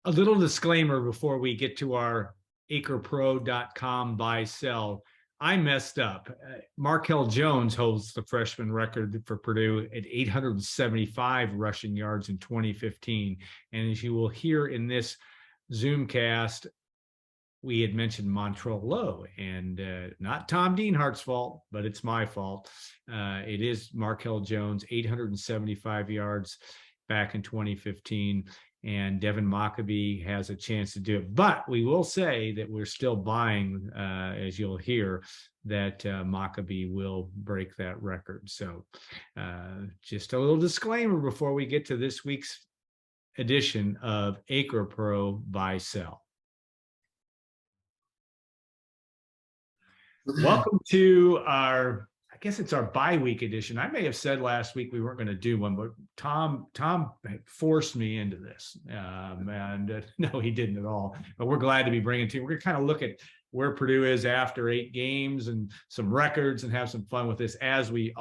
A little disclaimer before we get to our acrepro.com buy sell. I messed up. Markell Jones holds the freshman record for Purdue at 875 rushing yards in 2015. And as you will hear in this Zoomcast, we had mentioned Montrell Lowe, and not Tom Dienhart's fault, but it's my fault. It is Markell Jones, 875 yards back in 2015. And Devin Mockabee has a chance to do it. But we will say that we're still buying, as you'll hear, that Mockabee will break that record. So just a little disclaimer before we get to this week's edition of Acrepro Buy Sell. Welcome to our, I guess it's our bye-week edition. I may have said last week we weren't going to do one, but Tom forced me into this. No, he didn't at all. But we're glad to be bringing it to you. We're going to kind of look at where Purdue is after 8 games and some records and have some fun with this as we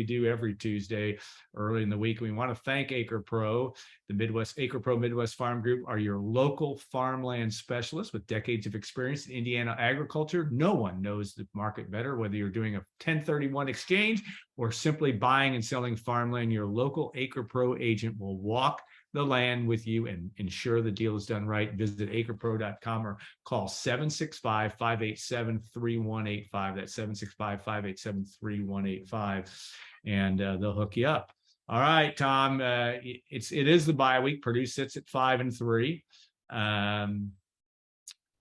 do every Tuesday early in the week. We want to thank Acrepro. The Acrepro Midwest Farm Group are your local farmland specialists with decades of experience in Indiana agriculture. No one knows the market better, whether you're doing a 1031 exchange or simply buying and selling farmland. Your local Acrepro agent will walk the land with you and ensure the deal is done right. Visit acrepro.com or call 765-587-3185. That's 765-587-3185, and they'll hook you up. All right, Tom. It is the bye week. Purdue sits at 5-3.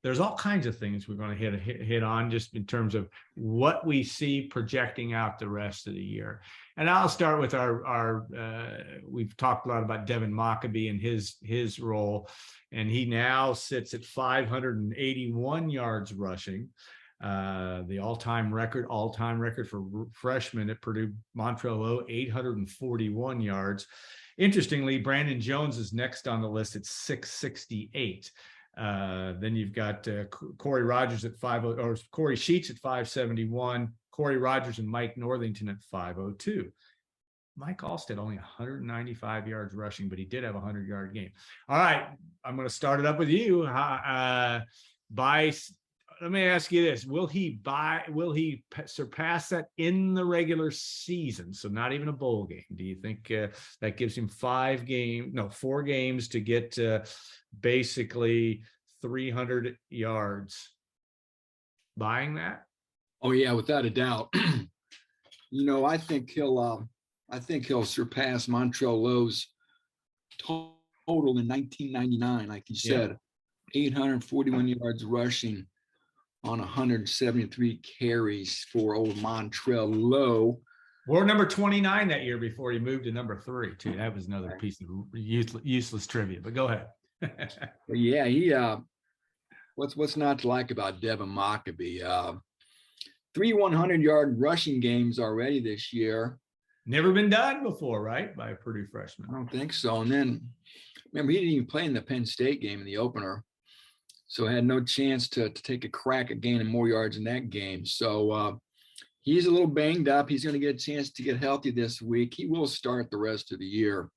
There's all kinds of things we're going to hit on just in terms of what we see projecting out the rest of the year. And I'll start with our we've talked a lot about Devin Mockabee and his role, and he now sits at 581 yards rushing. The all-time record for freshmen at Purdue, Montrell Lowe, 841 yards. Interestingly, Brandon Jones is next on the list at 668. Then you've got Corey Rogers at 50, or Corey Sheets at 571, Corey Rogers and Mike Northington at 502. Mike Alstead only 195 yards rushing, but he did have a 100-yard game. All right, I'm going to start it up with you. Let me ask you this: Will he surpass that in the regular season? So not even a bowl game. Do you think that gives him 4 games to get basically 300 yards? Buying that? Oh yeah, without a doubt. I think he'll surpass Montrell Lowe's total in 1999, like you said, 841 yards rushing on 173 carries for old Montrell Lowe. We're number 29 that year before he moved to number 3 too. That was another piece of useless trivia, but go ahead. Yeah, what's not to like about Devin Mockabee? 3 100-yard rushing games already this year. Never been done before, right? By a Purdue freshman. I don't think so. And then, remember, he didn't even play in the Penn State game in the opener, so had no chance to take a crack at gaining more yards in that game. So he's a little banged up. He's going to get a chance to get healthy this week. He will start the rest of the year.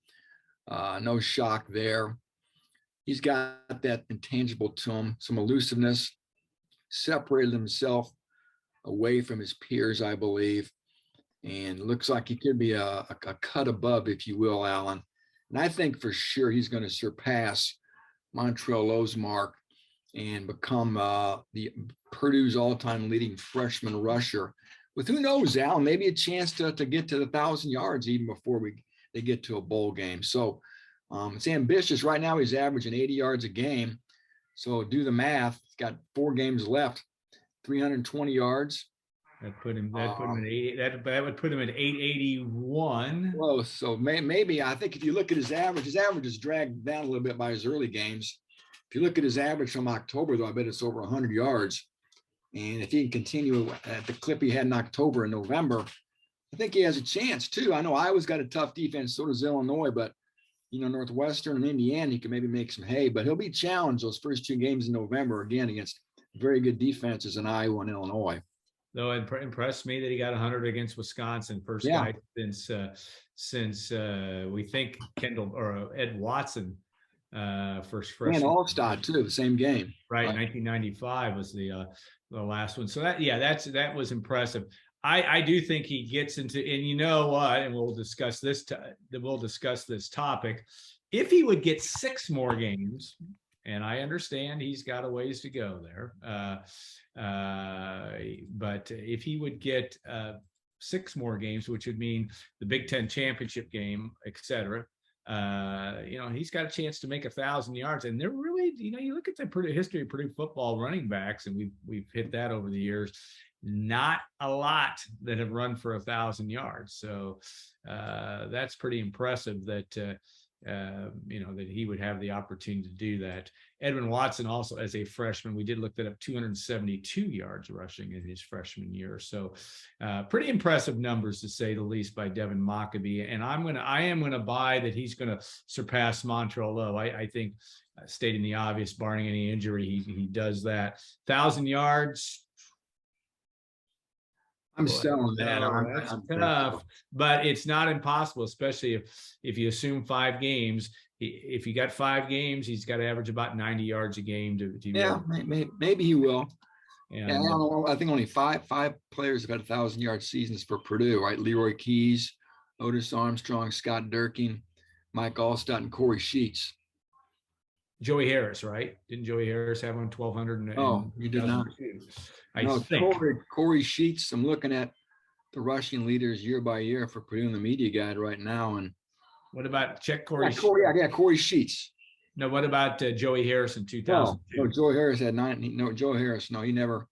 No shock there. He's got that intangible to him, some elusiveness, separated himself away from his peers, I believe, and looks like he could be a cut above, if you will, Alan. And I think for sure he's going to surpass Montrell Lowe's mark and become the Purdue's all-time leading freshman rusher with, who knows, Alan, maybe a chance to get to the 1,000 yards even before they get to a bowl game. So it's ambitious. Right now he's averaging 80 yards a game. So do the math. He's got 4 games left, 320 yards. That would put him at 881. Close. So maybe I think if you look at his average is dragged down a little bit by his early games. If you look at his average from October, though, I bet it's over 100 yards. And if he can continue at the clip he had in October and November, I think he has a chance too. I know Iowa's got a tough defense, so does Illinois, but Northwestern and Indiana, he can maybe make some hay, but he'll be challenged those first 2 games in November again against very good defenses in Iowa and Illinois. Though it impressed me that he got 100 against Wisconsin, first guy since we think Kendall or Ed Watson first And freshman. All-Star too, the same game. Right, 1995 was the last one. So that was impressive. I do think he gets into, and you know what, and we'll discuss this. We'll discuss this topic. If he would get 6 more games, and I understand he's got a ways to go there, but if he would get 6 more games, which would mean the Big Ten championship game, et cetera. He's got a chance to make 1,000 yards, and they're really, you look at the history of Purdue football running backs, and we've hit that over the years. Not a lot that have run for 1,000 yards, so that's pretty impressive that that he would have the opportunity to do that. Edwin Watson also, as a freshman, we did look that up, 272 yards rushing in his freshman year. So pretty impressive numbers, to say the least, by Devin Mockabee. And I am gonna buy that he's gonna surpass Montrell Lowe. I think, stating the obvious, barring any injury, he does that. 1,000 yards. I'm selling that. That's tough, but it's not impossible, especially if you assume 5 games. If you got 5 games, he's got to average about 90 yards a game to yeah, maybe he will. And, I don't know. I think only five players have had 1,000-yard seasons for Purdue, right? Leroy Keys, Otis Armstrong, Scott Durkin, Mike Allstott, and Corey Sheets. Joey Harris, right? Didn't Joey Harris have on 1,200? Oh, you did not. I think Corey Sheets. I'm looking at the rushing leaders year by year for Purdue in the media guide right now. And what about Corey? Corey Sheets. No, what about Joey Harris in 2002? No, Joey Harris had 9. No, Joe Harris. No, he never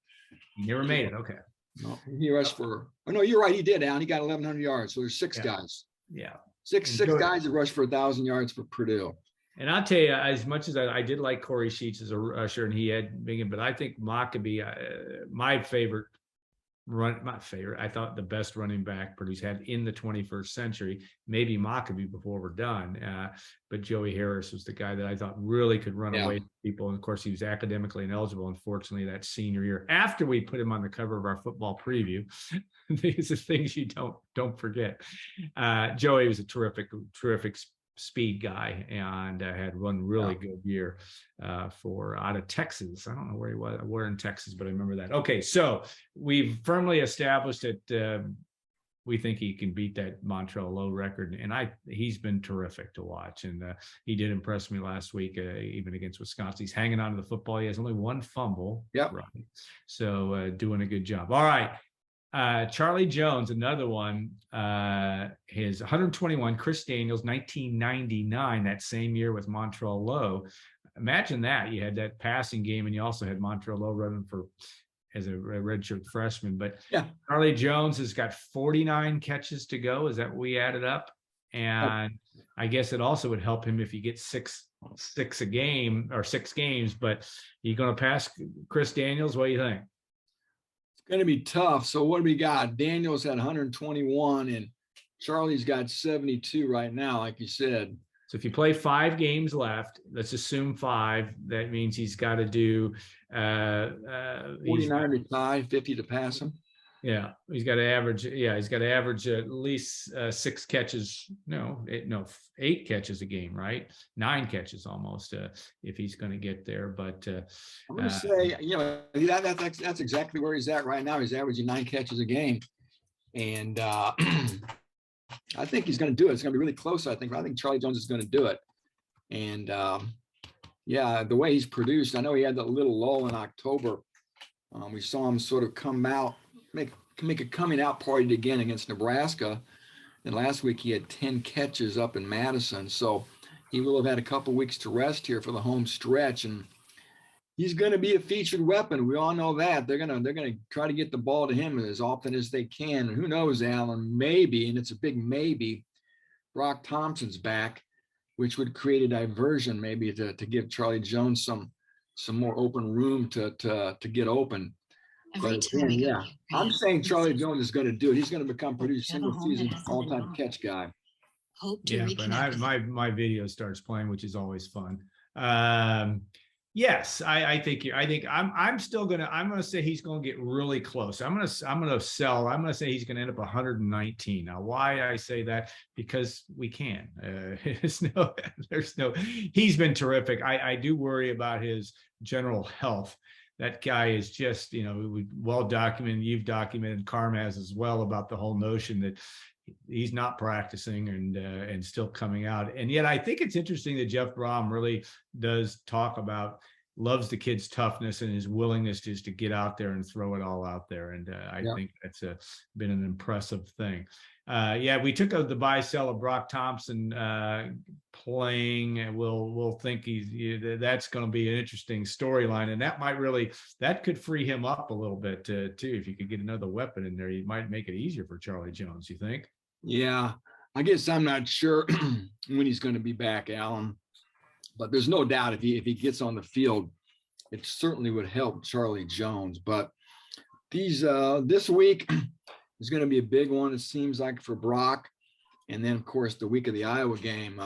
made it. Okay. No, he rushed for. Oh no, you're right. He did, Alan. He got 1,100 yards. So there's 6 guys. Yeah. Six guys that rushed for 1,000 yards for Purdue. And I'll tell you, as much as I did like Corey Sheets as a rusher, and he had big, but I think Mockabee, my favorite, I thought the best running back Purdue's had in the 21st century, maybe Mockabee before we're done. But Joey Harris was the guy that I thought really could run away from people. And of course, he was academically ineligible, unfortunately, that senior year. After we put him on the cover of our football preview, these are things you don't forget. Joey was a terrific speed guy, and had one really good year for out of Texas. I don't know where he was, where in Texas, but I remember that. Okay, so we've firmly established that we think he can beat that Montrell Lowe record, and he's been terrific to watch, and he did impress me last week, even against Wisconsin. He's hanging on to the football. He has only 1 fumble. Yep. Right. So doing a good job. All right. Charlie Jones, another one, his 121, Chris Daniels, 1999, that same year with Montrell Lowe. Imagine that. You had that passing game, and you also had Montrell Lowe running as a redshirt freshman. But Charlie Jones has got 49 catches to go. Is that what we added up? And I guess it also would help him if he gets six a game, or 6 games. But you're going to pass Chris Daniels? What do you think? Going to be tough. So what do we got? Daniels had 121 and Charlie's got 72 right now, like you said. So if you play 5 games left, let's assume 5, that means he's got to do 49 to tie, 50 to pass him. Yeah, he's got to average at least 6 catches. 8 catches a game, right? 9 catches almost, if he's going to get there. But I'm going to say, that's exactly where he's at right now. He's averaging 9 catches a game, and I think he's going to do it. It's going to be really close. I think Charlie Jones is going to do it, and the way he's produced. I know he had that little lull in October. We saw him sort of come out. Make a coming out party again against Nebraska. And last week he had 10 catches up in Madison. So he will have had a couple weeks to rest here for the home stretch. And he's going to be a featured weapon. We all know that. They're going to try to get the ball to him as often as they can. And who knows, Alan, maybe, and it's a big maybe, Brock Thompson's back, which would create a diversion maybe to give Charlie Jones some more open room to get open. But again, I'm saying Charlie Jones is going to do it. He's going to become Purdue's single season all-time catch guy. But my video starts playing, which is always fun. Yes, I think I'm still gonna say he's gonna get really close. I'm gonna sell. I'm gonna say he's gonna end up 119. Now, why I say that? Because we can. There's no. He's been terrific. I do worry about his general health. That guy is just, well documented. You've documented, Carm has as well, about the whole notion that he's not practicing and still coming out. And yet I think it's interesting that Jeff Brom really does talk about, loves the kid's toughness and his willingness just to get out there and throw it all out there. And I think that's been an impressive thing. We took the buy sell of Brock Thompson playing, and we'll think that's going to be an interesting storyline, and that could free him up a little bit too. If you could get another weapon in there, you might make it easier for Charlie Jones. You think? Yeah, I guess I'm not sure when he's going to be back, Alan. But there's no doubt if he gets on the field, it certainly would help Charlie Jones. But this week is going to be a big one, it seems like, for Brock. And then, of course, the week of the Iowa game.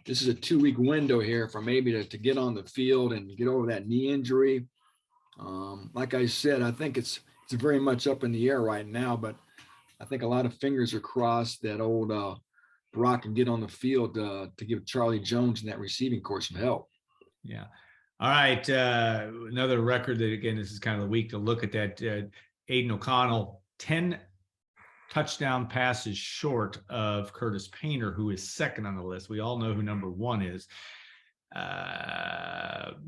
This is a 2-week window here for maybe to get on the field and get over that knee injury. Like I said, I think it's very much up in the air right now, but I think a lot of fingers are crossed that old Brock can get on the field to give Charlie Jones and that receiving corps some help. Yeah. All right. Another record that, again, this is kind of the week to look at that. Aiden O'Connell, 10 touchdown passes short of Curtis Painter, who is second on the list. We all know who number 1 is.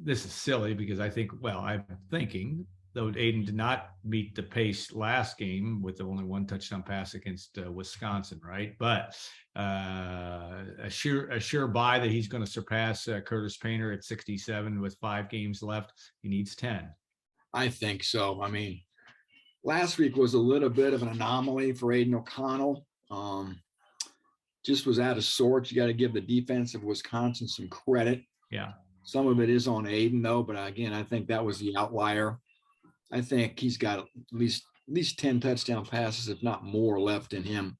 This is silly because I'm thinking, though Aiden did not meet the pace last game with only 1 touchdown pass against Wisconsin, right? But a sure buy that he's going to surpass Curtis Painter at 67 with 5 games left. He needs 10. I think so. I mean, last week was a little bit of an anomaly for Aiden O'Connell. Just was out of sorts. You got to give the defense of Wisconsin some credit. Yeah. Some of it is on Aiden, though. But again, I think that was the outlier. I think he's got at least 10 touchdown passes, if not more, left in him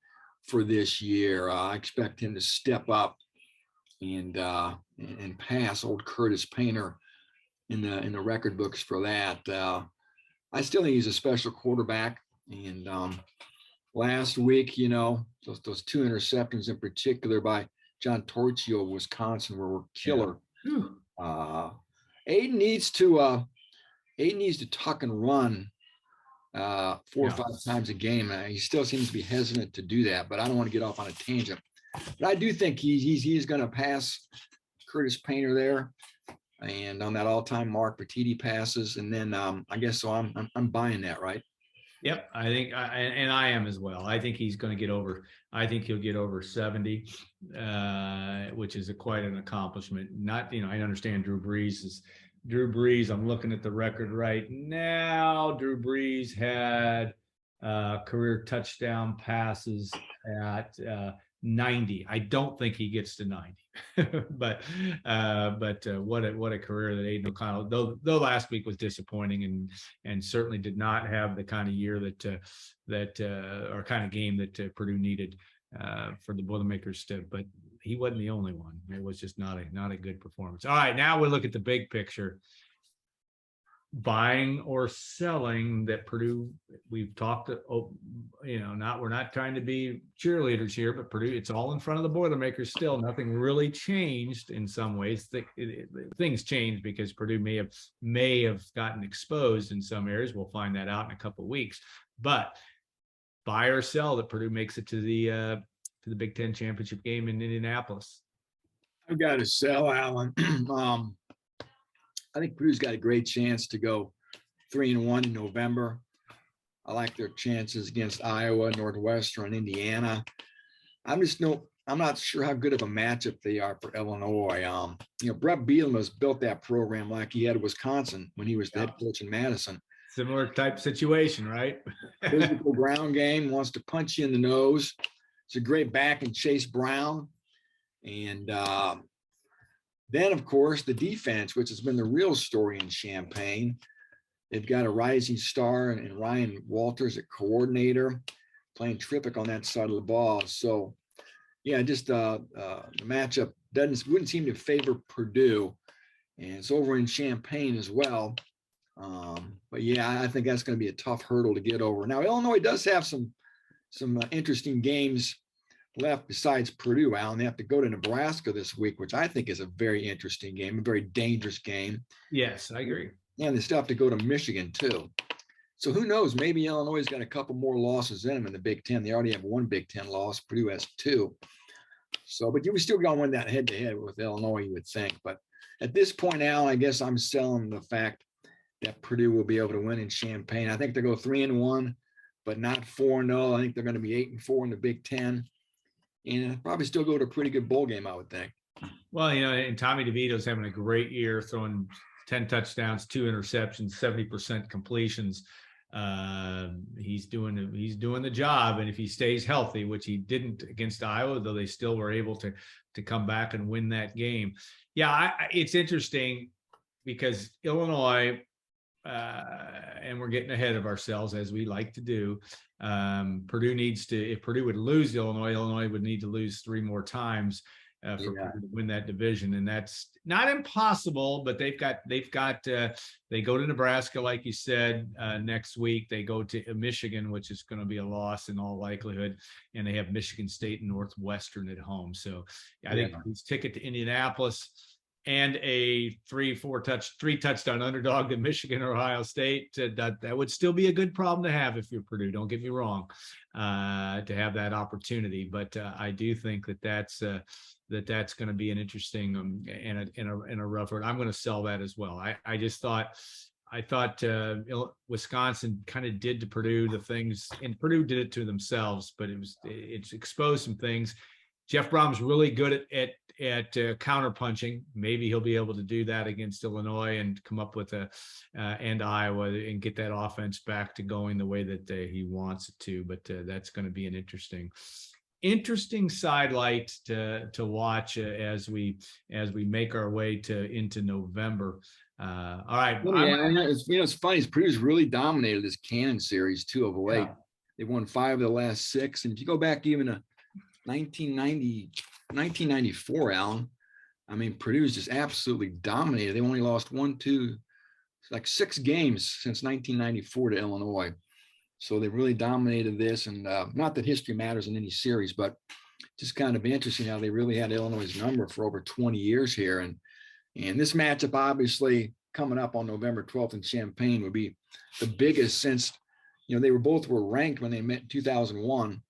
for this year. I expect him to step up and pass old Curtis Painter in the record books for that. I still think he's a special quarterback. And last week, those 2 interceptions in particular by John Torchio of Wisconsin were killer. Yeah. Aiden needs to tuck and run 4 or 5 times a game. He still seems to be hesitant to do that, but I don't want to get off on a tangent. But I do think he's going to pass Curtis Painter there, and on that all-time mark for TD passes. And then I guess so. I'm buying that, right? Yep, I think, and I am as well. I think he's going to get over. I think he'll get over 70, which is quite an accomplishment. Not, I understand Drew Brees. I'm looking at the record right now. Drew Brees had career touchdown passes at 90. I don't think he gets to 90, but what a career that Aiden O'Connell. Though last week was disappointing and certainly did not have the kind of year or kind of game that Purdue needed for the Boilermakers to. But he wasn't the only one. It was just not a good performance. All right, now we look at the big picture. Buying or selling that Purdue, we've talked, we're not trying to be cheerleaders here, but Purdue, it's all in front of the Boilermakers still. Nothing really changed in some ways. Things changed because Purdue may have gotten exposed in some areas. We'll find that out in a couple of weeks. But buy or sell that Purdue makes it to the Big Ten championship game in Indianapolis. I've got to sell, Alan. I think Purdue's got a great chance to go 3-1 in November. I like their chances against Iowa, Northwestern, Indiana. I'm not sure how good of a matchup they are for Illinois. Brett Bielema has built that program like he had at Wisconsin when he was the head coach in Madison. Similar type situation, right? Physical ground game, wants to punch you in the nose. It's a great back and Chase Brown. And then, of course, the defense, which has been the real story in Champaign. They've got a rising star in Ryan Walters at coordinator, playing terrific on that side of the ball. So, yeah, just the matchup wouldn't seem to favor Purdue. and it's over in Champaign as well. But yeah, I think that's going to be a tough hurdle to get over. Now, Illinois does have some interesting games left besides Purdue, Alan. They have to go to Nebraska this week, which I think is a very interesting game, a very dangerous game. Yes, I agree. And they still have to go to Michigan too. So who knows? Maybe Illinois has got a couple more losses in them in the Big Ten. They already have one Big Ten loss. Purdue has two. So, but you would still going to win that head-to-head with Illinois, you would think. But at this point, Alan, I guess I'm selling the fact that Purdue will be able to win in Champaign. I think they'll go 3-1, but not 4-0. I think they're going to be 8-4 in the Big Ten, and probably still go to a pretty good bowl game, I would think. Well, you know, and Tommy DeVito's having a great year, throwing 10 touchdowns, 2 interceptions, 70% completions. He's doing the job, and if he stays healthy, which he didn't against Iowa, though they still were able to come back and win that game. Yeah, it's interesting because Illinois, and we're getting ahead of ourselves as we like to do. Purdue needs to, if Purdue would lose Illinois would need to lose 3 more times for Purdue to win that division, and that's not impossible. But they go to Nebraska, like you said, next week. They go to Michigan, which is going to be a loss in all likelihood, and they have Michigan State and Northwestern at home. So I think his ticket to Indianapolis and a 3 touchdown underdog to Michigan or Ohio State, that would still be a good problem to have if you're Purdue. Don't get me wrong, to have that opportunity. But I do think that's going to be an interesting and a rough road. I'm going to sell that as well. I thought Wisconsin kind of did to Purdue the things, and Purdue did it to themselves, but it's exposed some things. Jeff Brom's really good at counterpunching. Maybe he'll be able to do that against Illinois and come up with and Iowa and get that offense back to going the way that he wants it to. But that's going to be an interesting sidelight to watch as we make our way into November. All right. It's funny. Purdue's really dominated this Cannon series too of late. Yeah. They've won 5 of the last 6, and if you go back even to 1994, Alan, I mean, Purdue's just absolutely dominated. They only lost 6 games since 1994 to Illinois. So they really dominated this. And not that history matters in any series, but just kind of interesting how they really had Illinois' number for over 20 years here. And this matchup, obviously, coming up on November 12th in Champaign would be the biggest since, they were ranked when they met in 2001.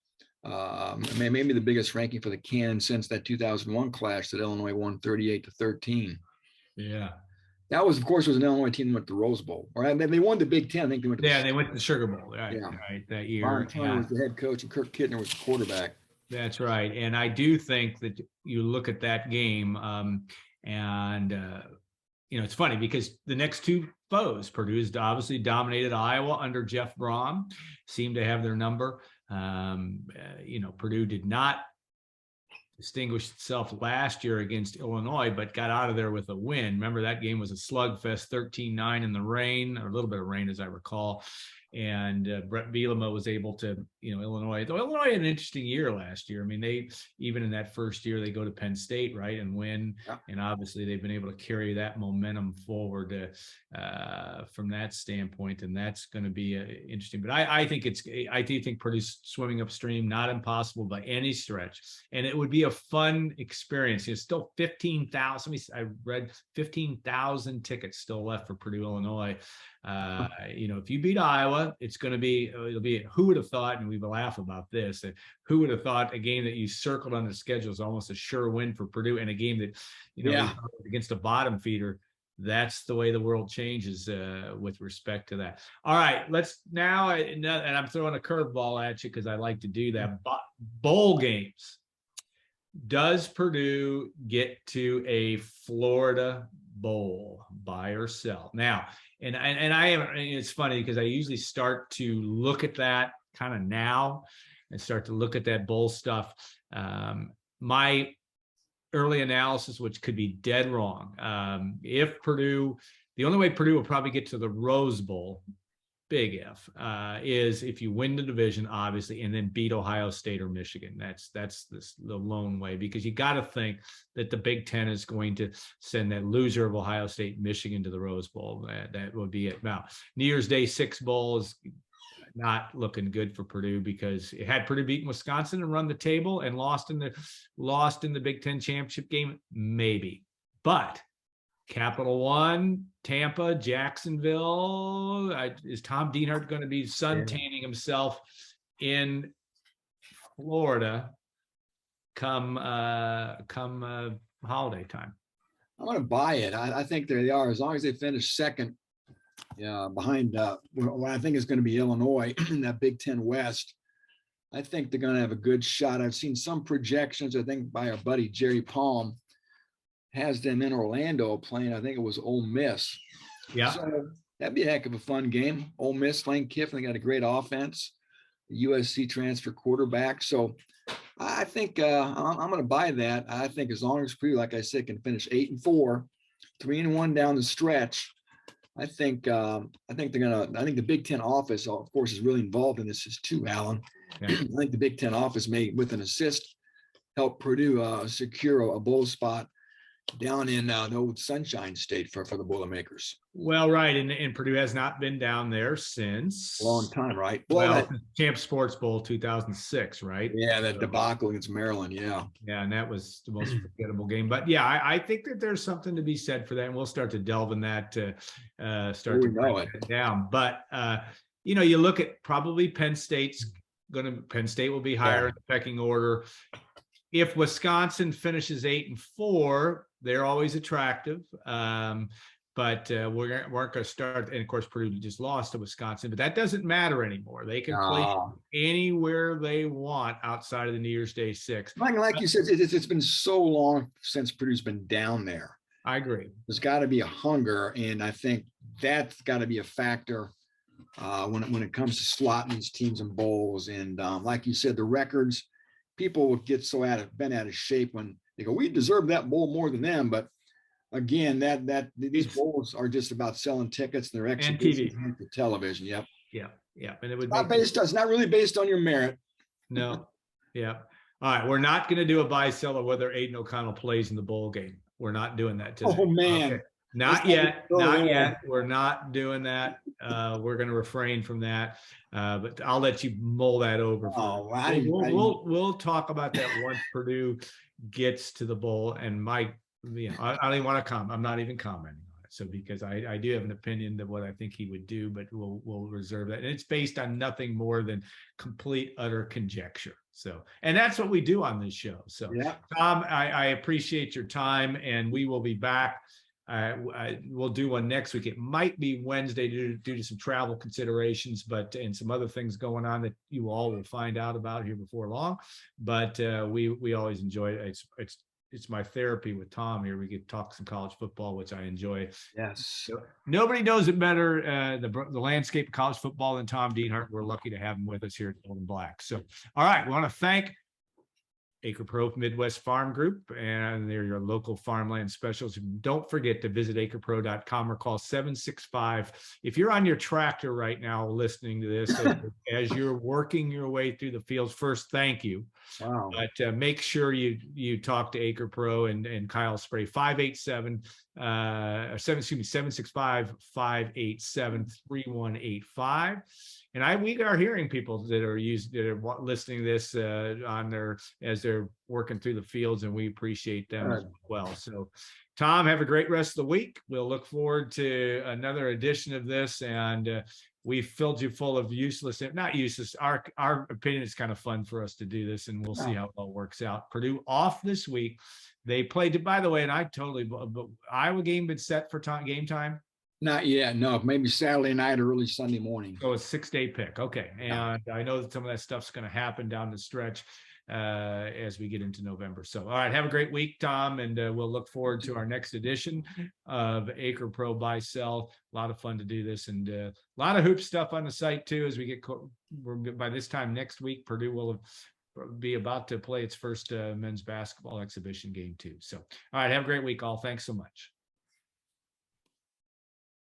Maybe the biggest ranking for the Cannon since that 2001 clash that Illinois won 38-13. Yeah, that was, of course, was an Illinois team that went to the Rose Bowl. Or they won the Big Ten. I think they went. They went to the Sugar Bowl. Right, that year. Ron Turner was the head coach, and Kirk Kittner was the quarterback. That's right, and I do think that you look at that game, it's funny because the next 2 foes, Purdue's obviously dominated Iowa under Jeff Brom, seemed to have their number. Purdue did not distinguish itself last year against Illinois, but got out of there with a win. Remember, that game was a slugfest, 13-9 in the rain, or a little bit of rain, as I recall. And Brett Bielema was able to, Illinois had an interesting year last year. I mean, they, even in that first year, they go to Penn State, right, and win. Yeah. And obviously they've been able to carry that momentum forward from that standpoint. And that's going to be interesting. But I do think Purdue's swimming upstream, not impossible by any stretch. And it would be a fun experience. It's still 15,000. I read 15,000 tickets still left for Purdue, Illinois. If you beat Iowa, it'll be who would have thought, and we will laugh about this, that who would have thought a game that you circled on the schedule is almost a sure win for Purdue, and a game that against a bottom feeder. That's the way the world changes with respect to that. All right, let's now, and I'm throwing a curveball at you because I like to do that. Bowl games. Does Purdue get to a Florida Bowl, buy or sell? Now, and it's funny because I usually start to look at that kind of now and start to look at that bowl stuff. My early analysis, which could be dead wrong. If Purdue, the only way Purdue will probably get to the Rose Bowl big if, is if you win the division, obviously, and then beat Ohio State or Michigan. That's the lone way, because you got to think that the Big Ten is going to send that loser of Ohio State, Michigan to the Rose Bowl. That would be it. Now, New Year's Day 6 Bowl is not looking good for Purdue, because it had Purdue beaten Wisconsin and run the table and lost in the Big Ten championship game, maybe. But Capital One, Tampa, Jacksonville. Is Tom Dienhart going to be suntanning himself in Florida come holiday time? I'm going to buy it. I think they are, as long as they finish second behind what I think is going to be Illinois in that Big Ten West. I think they're going to have a good shot. I've seen some projections, I think, by our buddy Jerry Palm, has them in Orlando playing, I think it was Ole Miss. Yeah. So that'd be a heck of a fun game. Ole Miss, Lane Kiffin, they got a great offense, the USC transfer quarterback. So I think I'm going to buy that. I think as long as Purdue, like I said, can finish 8-4, 3-1 down the stretch, I think they're gonna. I think the Big Ten office, of course, is really involved in this too, Alan. Yeah. I think the Big Ten office may, with an assist, help Purdue secure a bowl spot down in the old Sunshine State for the Boilermakers. Well, right, and Purdue has not been down there since a long time, right? Well, Champ Sports Bowl 2006, right? Yeah, that debacle against Maryland. Yeah, and that was the most forgettable game. But yeah, I think that there's something to be said for that, and we'll start to delve in that to start to break it down. But you look at probably Penn State will be higher in the pecking order. If Wisconsin finishes 8-4, they're always attractive. But weren't going to start. And of course, Purdue just lost to Wisconsin, but that doesn't matter anymore. They can play anywhere they want outside of the New Year's Day 6. Like you said, it's been so long since Purdue's been down there. I agree. There's got to be a hunger, and I think that's got to be a factor when it comes to slotting these teams in bowls. And like you said, the records, people will get so bent out of shape when they go, we deserve that bowl more than them. But again, these bowls are just about selling tickets and their exhibition and TV. Television. Yep. Yeah. And it would it's not really based on your merit. No. Yeah. All right. We're not going to do a buy sell of whether Aiden O'Connell plays in the bowl game. We're not doing that today. Oh man. Okay. Not yet. Not yet. We're not doing that. We're going to refrain from that. But I'll let you mull that over. We'll talk about that once Purdue gets to the bowl. And I don't even want to comment. I'm not even commenting on it. So because I do have an opinion of what I think he would do, but we'll reserve that. And it's based on nothing more than complete, utter conjecture. So, and that's what we do on this show. So, yeah. Tom, I appreciate your time, and we will be back. We'll do one next week. It might be Wednesday due to some travel considerations, and some other things going on that you all will find out about here before long. But we always enjoy it. It's my therapy with Tom here. We get to talk some college football, which I enjoy. Yes. So nobody knows it better, the landscape of college football, than Tom Dienhart. We're lucky to have him with us here at Gold and Black. So, all right, we want to thank Acrepro Midwest Farm Group, and they're your local farmland specialists. Don't forget to visit acrepro.com or call 765. If you're on your tractor right now listening to this, as you're working your way through the fields, first, thank you. Wow. But make sure you talk to Acrepro and Kyle Spray, 765-587-3185. And we are hearing people that are listening to this as they're working through the fields, and we appreciate them as well. So, Tom, have a great rest of the week. We'll look forward to another edition of this, and we've filled you full of not useless. Our opinion is kind of fun for us to do this, and we'll see how it all works out. Purdue off this week. They played, by the way, and Iowa game been set for game time? Not yet. No, maybe Saturday night or early Sunday morning. So it's 6-day pick. Okay. And I know that some of that stuff's going to happen down the stretch as we get into November. So, all right. Have a great week, Tom. And we'll look forward to our next edition of Acrepro Buy Sell. A lot of fun to do this, and a lot of hoop stuff on the site too. As we get by this time next week, Purdue will be about to play its first men's basketball exhibition game too. So, all right. Have a great week, all. Thanks so much.